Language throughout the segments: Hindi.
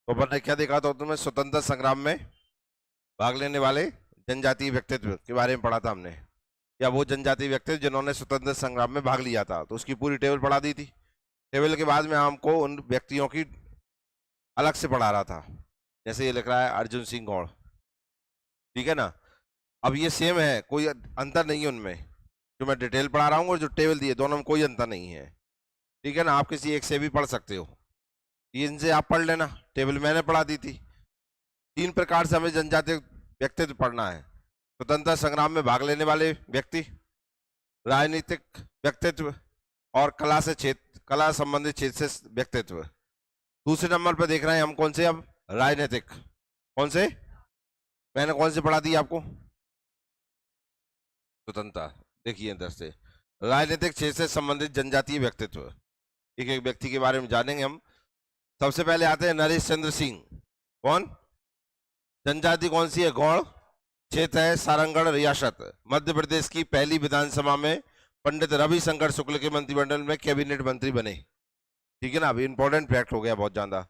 तो अपन ने क्या देखा था तुम्हें, स्वतंत्रता संग्राम में भाग लेने वाले जनजातीय व्यक्तित्व के बारे में पढ़ा था हमने, या वो जनजातीय व्यक्तित्व जिन्होंने स्वतंत्रता संग्राम में भाग लिया था, तो उसकी पूरी टेबल पढ़ा दी थी। टेबल के बाद में हमको उन व्यक्तियों की अलग से पढ़ा रहा था। जैसे ये लिख रहा है अर्जुन सिंह गौड़, ठीक है ना। अब ये सेम है, कोई अंतर नहीं है उनमें, जो मैं डिटेल पढ़ा रहा हूँ और जो टेबल दिए दोनों में कोई अंतर नहीं है, ठीक है ना। आप किसी एक से भी पढ़ सकते हो, ये इनसे आप पढ़ लेना, टेबल मैंने पढ़ा दी थी। 3 प्रकार से हमें जनजातीय व्यक्तित्व पढ़ना है। स्वतंत्रता संग्राम में भाग लेने वाले व्यक्ति, राजनीतिक व्यक्तित्व, और कला संबंधित क्षेत्र से व्यक्तित्व। दूसरे नंबर पर देख रहे हैं हम कौन से, अब राजनीतिक। कौन से, मैंने कौन से पढ़ा दी आपको, स्वतंत्रता। देखिए अंदर से राजनीतिक क्षेत्र से संबंधित जनजातीय व्यक्तित्व, एक एक व्यक्ति के बारे में जानेंगे हम। सबसे पहले आते हैं नरेश चंद्र सिंह। कौन, जनजाति कौन सी है, गौड़, क्षेत्र है सारंगढ़ रियासत, मध्य प्रदेश की पहली विधानसभा में पंडित रविशंकर शुक्ल के मंत्रिमंडल में कैबिनेट मंत्री बने, ठीक है ना। अभी इंपॉर्टेंट फैक्ट हो गया बहुत ज्यादा।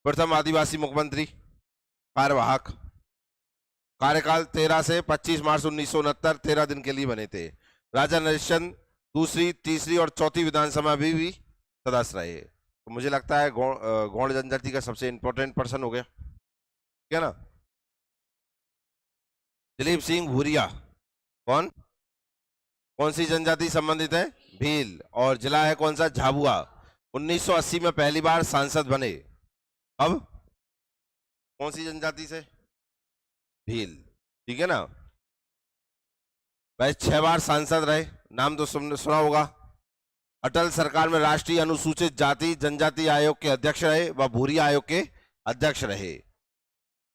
प्रथम आदिवासी मुख्यमंत्री, कार्यवाहक, कार्यकाल 13 से 25 मार्च 1969, 13 दिन के लिए बने थे। राजा नरेशचंद दूसरी, तीसरी और चौथी विधानसभा भी सदस्य रहे। तो मुझे लगता है गौड़ जनजाति का सबसे इंपॉर्टेंट पर्सन हो गया, ठीक है ना। दिलीप सिंह भूरिया, कौन, कौन सी जनजाति संबंधित है, भील, और जिला है कौन सा, झाबुआ। 1980 में पहली बार सांसद बने। अब कौन सी जनजाति से, भील, ठीक है ना भाई। 6 बार सांसद रहे, नाम तो सुना होगा। अटल सरकार में राष्ट्रीय अनुसूचित जाति जनजाति आयोग के अध्यक्ष रहे, व भूरिया आयोग के अध्यक्ष रहे।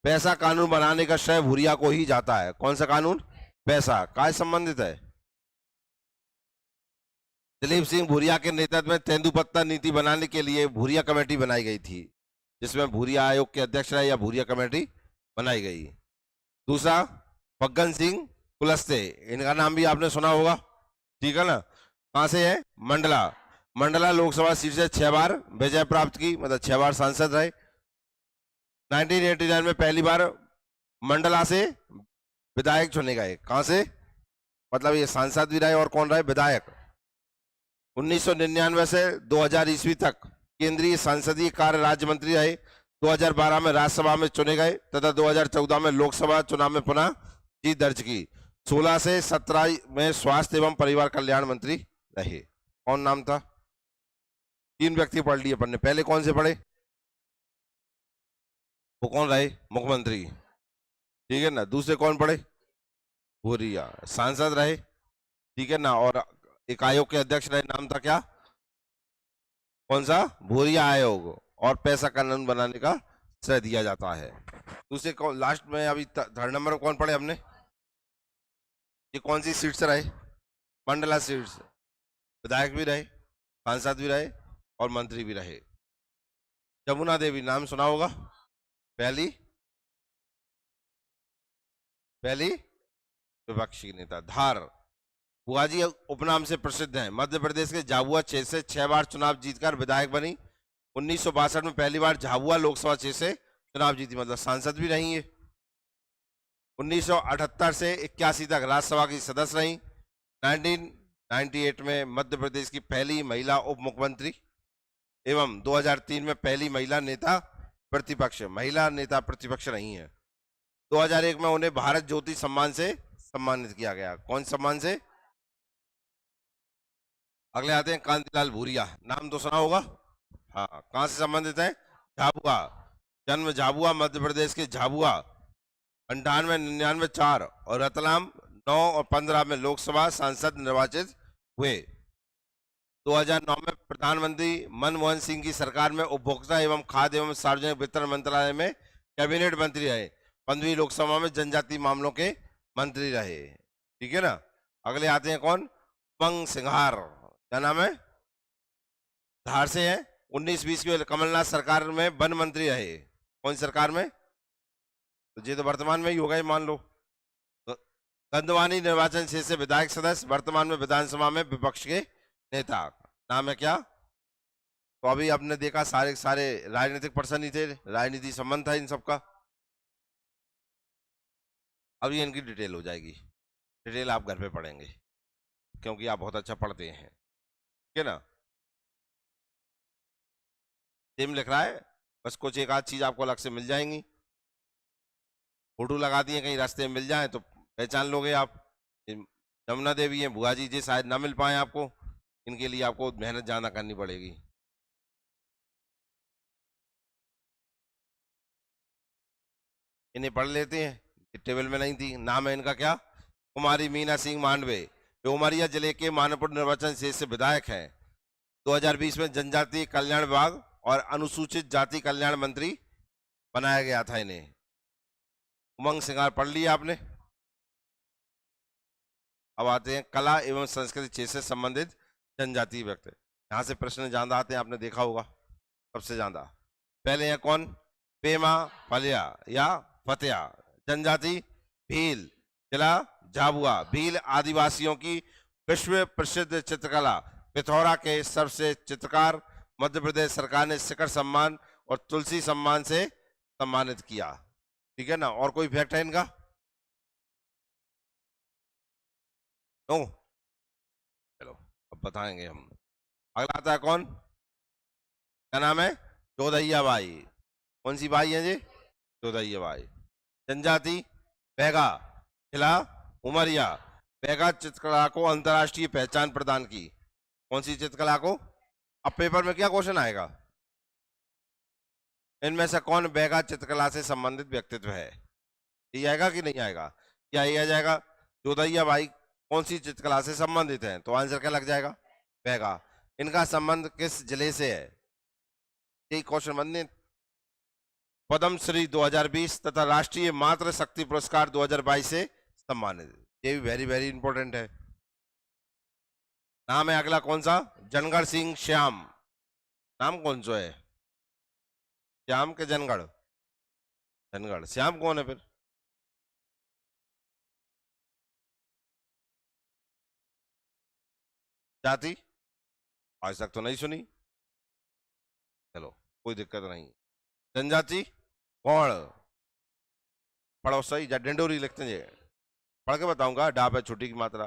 पैसा कानून बनाने का श्रेय भूरिया को ही जाता है। कौन सा कानून, पैसा, काय संबंधित है। दिलीप सिंह भूरिया के नेतृत्व में तेंदुपत्ता नीति बनाने के लिए भूरिया कमेटी बनाई गई थी, जिसमें भूरिया आयोग के अध्यक्ष रहे या भूरिया कमेटी बनाई गई। दूसरा, फग्गन सिंह कुलस्ते, इनका नाम भी आपने सुना होगा, ठीक है ना। कहां से है, मंडला। मंडला लोकसभा सीट से 6 बार विजय प्राप्त की, मतलब 6 बार सांसद रहे। 1989 में पहली बार मंडला से विधायक चुने गए। कहां से, मतलब ये सांसद भी रहे और कौन रहे, विधायक। 1999 से 2000 ईस्वी तक केंद्रीय संसदीय कार्य राज्य मंत्री रहे। 2012 में राज्यसभा में चुने गए तथा 2014 में लोकसभा चुनाव में पुनः जीत दर्ज की। 16 से 17 में स्वास्थ्य एवं परिवार कल्याण मंत्री रहे। कौन नाम था, 3 व्यक्ति पढ़ लिए अपन ने। पहले कौन से पढ़े, वो कौन रहे, मुख्यमंत्री, ठीक है ना। दूसरे कौन पढ़े, भूरिया, सांसद रहे, ठीक है ना। और एक आयोग के अध्यक्ष रहे, नाम था क्या, कौन सा, भूरिया आयोग। और पैसा कानून बनाने का श्रेय दिया जाता है। दूसरे कौन, लास्ट में अभी 3rd नंबर कौन पढ़े हमने, ये कौन सी सीट से रहे, मंडला सीट से, विधायक भी रहे, सांसद भी रहे और मंत्री भी रहे। जमुना देवी, नाम सुना होगा, पहली विपक्षी नेता। धार, बुआजी उपनाम से प्रसिद्ध हैं। मध्य प्रदेश के झाबुआ क्षेत्र से 6 बार चुनाव जीतकर विधायक बनी। 1962 में पहली बार झाबुआ लोकसभा क्षेत्र से चुनाव जीती, मतलब सांसद भी रही है। 1978 से 81 तक राज्यसभा की सदस्य रही। 1998 में मध्य प्रदेश की पहली महिला उप मुख्यमंत्री एवं 2003 में पहली महिला नेता प्रतिपक्ष रही हैं। 2001 में उन्हें भारत ज्योति सम्मान से सम्मानित किया गया। कौन सम्मान से, अगले आते हैं कांतिलाल भूरिया, नाम तो सुना होगा, हाँ। कहां से संबंधित है, झाबुआ, जन्म झाबुआ, मध्य प्रदेश के झाबुआ। 98, 99, 4 और रतलाम 9 और 15 में लोकसभा सांसद निर्वाचित हुए। 2009 में प्रधानमंत्री मनमोहन सिंह की सरकार में उपभोक्ता एवं खाद्य एवं सार्वजनिक वितरण मंत्रालय में कैबिनेट मंत्री रहे। 15वीं लोकसभा में जनजातीय मामलों के मंत्री रहे, ठीक है ना। अगले आते हैं कौन, उमंग सिंघार, क्या नाम है, धार से है। 19-20 की कमलनाथ सरकार में वन मंत्री रहे। कौन सरकार में, तो ये तो वर्तमान में ही होगा, मान लो। गंधवानी निर्वाचन क्षेत्र से विधायक सदस्य, वर्तमान में विधानसभा में विपक्ष के नेता। नाम है क्या, तो अभी आपने देखा सारे सारे राजनीतिक पर्सन ही थे, राजनीति संबंध था इन सबका। अब ये इनकी डिटेल हो जाएगी, डिटेल आप घर पे पढ़ेंगे क्योंकि आप बहुत अच्छा पढ़ते हैं, ठीक है ना। सेम लिख रहा है, बस कुछ एक आध चीज आपको अलग से मिल जाएंगी। फोटो लगा दिए, कहीं रास्ते में मिल जाए तो पहचान लोगे आप। यमुना देवी है, बुआ जी शायद ना मिल पाए आपको, इनके लिए आपको मेहनत ज्यादा करनी पड़ेगी। इन्हें पढ़ लेते हैं, टेबल में नहीं थी। नाम है इनका क्या? कुमारी मीना सिंह मांडवे, जो उमरिया जिले के मानपुर निर्वाचन क्षेत्र से विधायक हैं। 2020 में जनजातीय कल्याण विभाग और अनुसूचित जाति कल्याण मंत्री बनाया गया था इन्हें। उमंग सिंगार पढ़ लिया आपने। अब आते हैं कला एवं संस्कृति क्षेत्र से संबंधित जनजातीय व्यक्ति। यहाँ से प्रश्न ज्यादा आते हैं, आपने देखा होगा सबसे ज्यादा। पहले है कौन? पेमा फलिया या फतेहा, जनजाति भील, जिला झाबुआ। भील आदिवासियों की विश्व प्रसिद्ध चित्रकला पिथौरा के सर्वश्रेष्ठ चित्रकार, मध्य प्रदेश सरकार ने शिखर सम्मान और तुलसी सम्मान से सम्मानित किया, ठीक है ना। और कोई फैक्ट है इनका? नो, चलो अब बताएंगे हम। अगला आता है कौन? क्या नाम है? जोधैया बाई। कौन सी बाई है जी? जोधैया बाई। जनजाति बैगा, जिला उमरिया। बैगा चित्रकला को अंतर्राष्ट्रीय पहचान प्रदान की। कौन सी चित्रकला को? अब पेपर में क्या क्वेश्चन आएगा? इनमें से कौन बैगा चित्रकला से संबंधित व्यक्तित्व है? ये आएगा कि नहीं आएगा? क्या ये आ जाएगा? जोधैया बाई कौन सी चित्रकला से संबंधित है? तो आंसर क्या लग जाएगा? बैगा। इनका संबंध किस जिले से है? यही क्वेश्चन बनने। पद्म श्री 2020 तथा राष्ट्रीय मातृ शक्ति पुरस्कार 2022 से सम्मानित। ये भी वेरी वेरी इंपॉर्टेंट है। नाम है अगला कौन सा? जनगढ़ सिंह श्याम। नाम कौन सा है? श्याम के जनगढ़? जनगढ़। श्याम कौन है फिर? जाति आज तक तो नहीं सुनी, चलो कोई दिक्कत नहीं। जनजाति गौड़, पढ़ो सही। डेंडोरी लिखते हैं, पढ़ के बताऊंगा। डाब है छुट्टी की मात्रा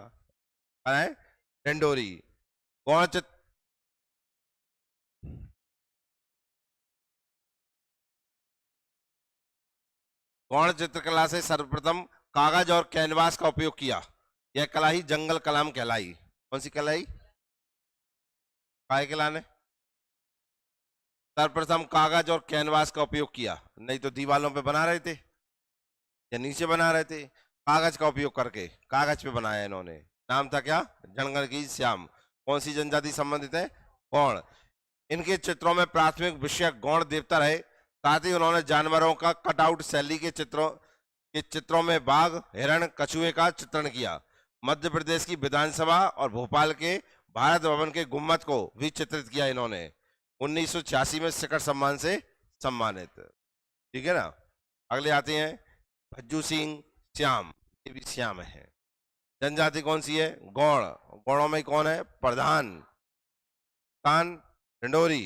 है डेंडोरी। गौड़ गौड़ चित्रकला से सर्वप्रथम कागज और कैनवास का उपयोग किया। यह कला ही जंगल कलाम कहलाई। कौन सी कहलाई? काय कहलाने? सर्वप्रथम कागज और कैनवास का उपयोग किया, नहीं तो दीवालों पे बना रहे थे या नीचे बना रहे थे। कागज का उपयोग करके कागज पे बनाया इन्होंने। नाम था क्या? जनगढ़ की श्याम। कौन सी जनजाति संबंधित है? गौड़। इनके चित्रों में प्राथमिक विषय गौड़ देवता रहे। साथ ही उन्होंने जानवरों का कटआउट शैली के चित्रों में बाघ, हिरण, कछुए का चित्रण किया। मध्य प्रदेश की विधानसभा और भोपाल के भारत भवन के गुम्बद को भी चित्रित किया इन्होंने। 1986 में शिखर सम्मान से सम्मानित, ठीक है ना। अगले आते हैं भज्जू सिंह श्याम। ये भी श्याम है। जनजाति कौन सी है? गौड़। गौड़ों में कौन है? प्रधान कान ढिंडोरी।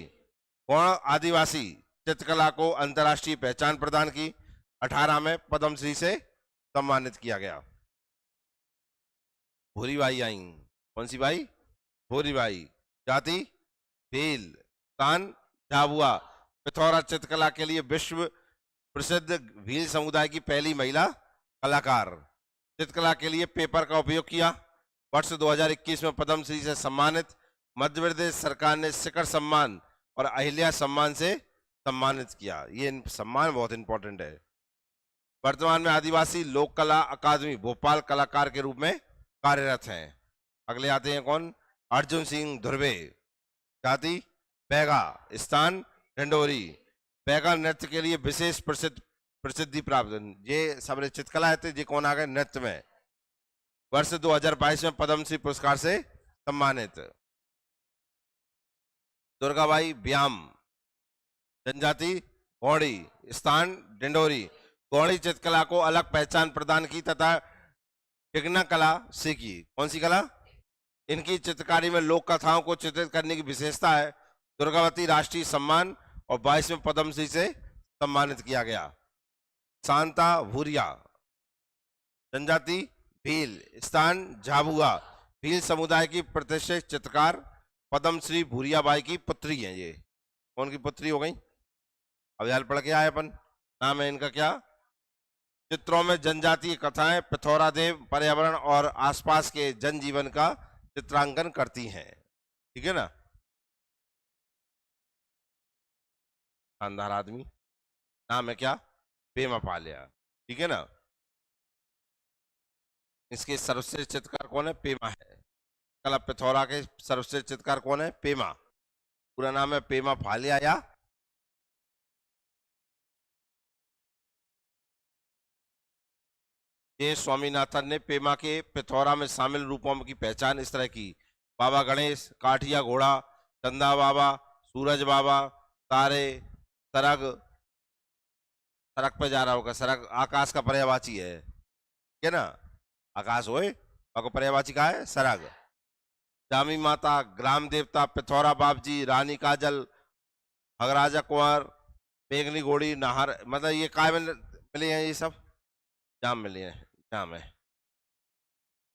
गौड़ आदिवासी चित्रकला को अंतर्राष्ट्रीय पहचान प्रदान की। 18 में पद्मश्री से सम्मानित किया गया। Bhuri by I. कौन सी बाई? भूरी बाई। जाति भील, कान झाबुआ। पिथौरा चित्रकला के लिए विश्व प्रसिद्ध भील समुदाय की पहली महिला कलाकार। चित्रकला के लिए पेपर का उपयोग किया। वर्ष 2021 में पद्मश्री से सम्मानित। मध्य प्रदेश सरकार ने शिखर सम्मान और अहिल्या सम्मान से सम्मानित किया। ये सम्मान बहुत इंपॉर्टेंट है। वर्तमान में आदिवासी लोक कला अकादमी भोपाल कलाकार के रूप में कार्यरत हैं। अगले आते हैं कौन? अर्जुन सिंह धुर्वे। जाति बैगा, स्थान ढिंडोरी। बैगा नृत्य के लिए विशेष प्रसिद्धि प्राप्त। ये सब चित्रकला है, ये कौन आ गए नृत्य में। वर्ष 2022 में पद्मश्री पुरस्कार से सम्मानित। दुर्गाबाई ब्याम। जनजाति गौड़ी, स्थान ढिंडोरी। गौड़ी चित्रकला को अलग पहचान प्रदान की तथा टिकना कला सीखी। कौन सी कला? इनकी चित्रकारी में लोक कथाओं को चित्रित करने की विशेषता है। दुर्गावती राष्ट्रीय सम्मान और 22वें पद्मश्री से सम्मानित किया गया। शांता भूरिया, जनजाति भील, स्थान झाबुआ, भील समुदाय की प्रतिष्ठित चित्रकार पद्मश्री भूरियाबाई की पुत्री है। ये कौन की पुत्री हो गई? अब यार पढ़ के आए अपन। नाम है इनका क्या? चित्रों में जनजातीय कथाएं, पिथौरा देव, पर्यावरण और आसपास के जनजीवन का चित्रांकन करती हैं। ठीक है ना? शानदार आदमी। नाम है क्या? पेमा पालिया। ठीक है ना? इसके सर्वश्रेष्ठ चित्रकार कौन है? पेमा है। कला पिथौरा के सर्वश्रेष्ठ चित्रकार कौन है? पेमा। पूरा नाम है पेमा फालिया या जे स्वामीनाथन ने पेमा के पिथौरा में शामिल रूपों की पहचान इस तरह की: बाबा गणेश, काठिया घोड़ा, चंदा बाबा, सूरज बाबा, तारे, सरग। सरग पे जा रहा होगा। सरग आकाश का पर्यायवाची है। ठीक है ना? आकाश होए बाको पर्यायवाची का है सरग। जामी माता, ग्राम देवता, पिथौरा बाबजी, रानी काजल, हगराजा कुंवर, मेघनी घोड़ी, नाहर। मतलब ये काय मिले हैं? ये सब जाम मिले हैं। जाम है,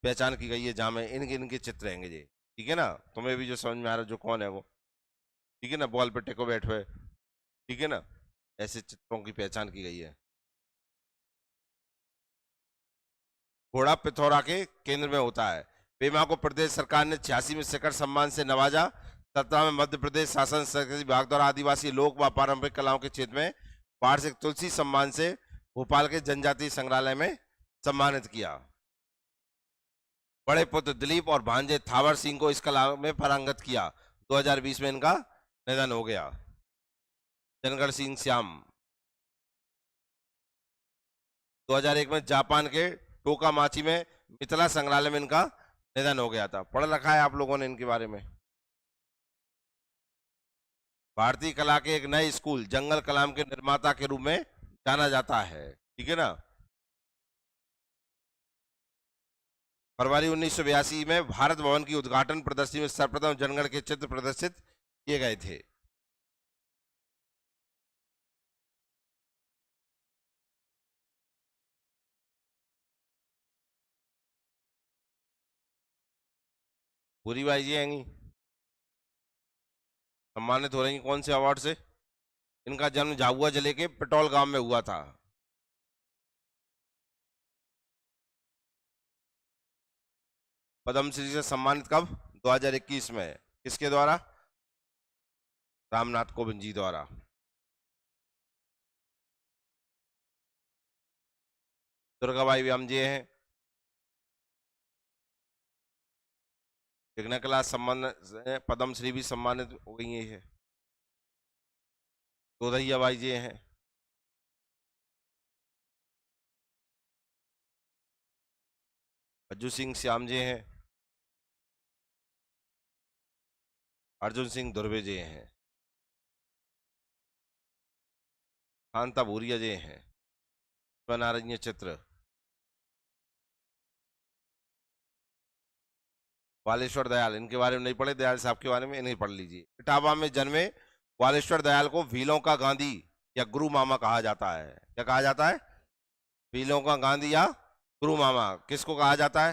पहचान की गई है जाम है। इनके इनके चित्र रहेंगे ये। ठीक है ना? तुम्हें भी जो समझ में आ रहा है जो कौन है वो। ठीक है ना? बॉल पे टेको बैठ हुए। ठीक है ना? ऐसे चित्रों की पहचान की गई है। घोड़ा पिथौरा के केंद्र में होता है। पेमा को प्रदेश सरकार ने 86 में शिखर सम्मान से नवाजा। 17 में मध्य प्रदेश शासन विभाग द्वारा आदिवासी लोक व पारंपरिक कलाओं के क्षेत्र में वार्षिक तुलसी सम्मान से भोपाल के जनजातीय संग्रहालय में सम्मानित किया। बड़े पुत्र दिलीप और भांजे थावर सिंह को इस कला में पारंगत किया। 2020 में इनका निधन हो गया। जनगढ़ सिंह श्याम 2001 में जापान के टोकामाची में मिथिला संग्रहालय में इनका निधन हो गया था। पढ़ रखा है आप लोगों ने इनके बारे में। भारतीय कला के एक नए स्कूल जंगल कलाम के निर्माता के रूप में जाना जाता है। ठीक है ना? फरवरी 1982 में भारत भवन की उद्घाटन प्रदर्शनी में सर्वप्रथम जनगण के चित्र प्रदर्शित किए गए थे। पूरी बाई जी आएंगी, सम्मानित हो रही कौन से अवार्ड से? इनका जन्म झाबुआ जिले के पिटौल गांव में हुआ था। पद्मश्री से सम्मानित कब? 2021 में। किसके द्वारा? रामनाथ कोविंद जी द्वारा। दुर्गाबाई व्याम जी हैं। विघ्न कला सम्मान पद्मश्री भी सम्मानित हो गई है। दोधैया बाई जी हैं। अज्जू सिंह श्याम जी हैं। अर्जुन सिंह धुर्वे जी हैं। कांता भूरिया जी हैं। बना रही है चित्र। वालेश्वर दयाल, इनके बारे में नहीं पढ़े? दयाल साहब के बारे में इन्हें पढ़ लीजिए। इटावा में जन्मे वालेश्वर दयाल को भीलों का गांधी या गुरु मामा कहा जाता है। क्या कहा जाता है? भीलों का गांधी या गुरु मामा। किसको कहा जाता है?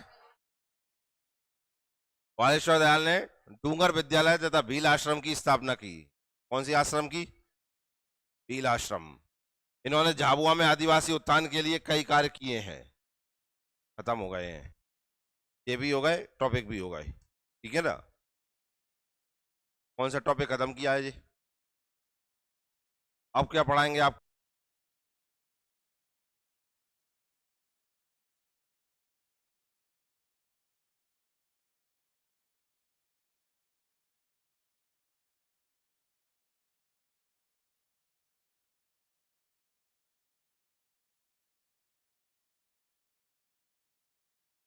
वालेश्वर दयाल ने डूंगर विद्यालय तथा भील आश्रम की स्थापना की। कौन सी आश्रम की? भील आश्रम। इन्होंने झाबुआ में आदिवासी उत्थान के लिए कई कार्य किए हैं। खत्म हो गए हैं। ये भी हो गए, टॉपिक भी हो गए। ठीक है ना? कौन सा टॉपिक खत्म किया है जी? अब क्या पढ़ाएंगे आप?